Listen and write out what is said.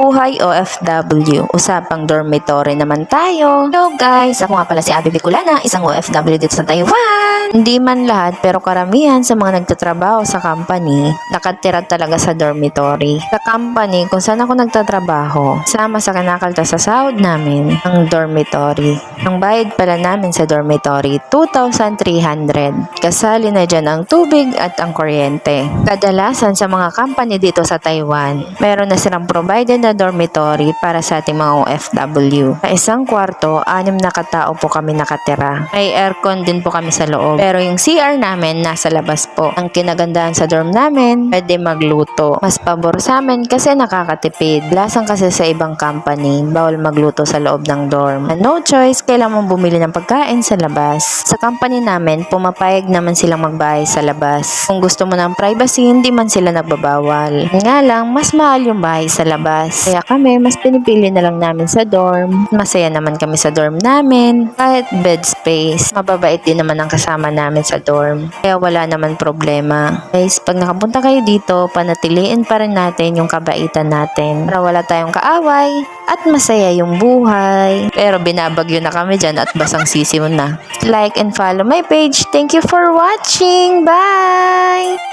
Buhay OFW, usapang dormitory naman tayo. Hello guys, ako nga pala si Abby Bicolana, isang OFW dito sa Taiwan. Hindi man lahat pero karamihan sa mga nagtatrabaho sa company, nakatira talaga sa dormitory. Sa company kung saan ako nagtatrabaho, sama sa kinakalta sa sahod namin, ang dormitory. Ang bayad pala namin sa dormitory, 2,300. Kasali na dyan ang tubig at ang kuryente. Kadalasan sa mga company dito sa Taiwan, meron na silang provided na dormitory para sa ating mga OFW. Sa isang kwarto, 6 na katao po kami nakatira. May aircon din po kami sa loob. Pero yung CR namin nasa labas po. Ang kinagandahan sa dorm namin, pwede magluto. Mas pabor sa amin kasi nakakatipid. Lasang kasi sa ibang company, bawal magluto sa loob ng dorm. No choice, kailangan mong bumili ng pagkain sa labas. Sa company namin, pumapayag naman silang magbahay sa labas. Kung gusto mo ng privacy, hindi man sila nagbabawal. Nga lang, mas mahal yung bahay sa labas. Kaya kami, mas pinipili na lang namin sa dorm. Masaya naman kami sa dorm namin. Kahit bed space, mababait din naman ang kasama namin sa dorm. Kaya wala naman problema. Guys, pag nakapunta kayo dito, panatiliin pa rin natin yung kabaitan natin. Para wala tayong kaaway at masaya yung buhay. Pero binabagyo na kami dyan at basang sisiw na. Like and follow my page. Thank you for watching. Bye!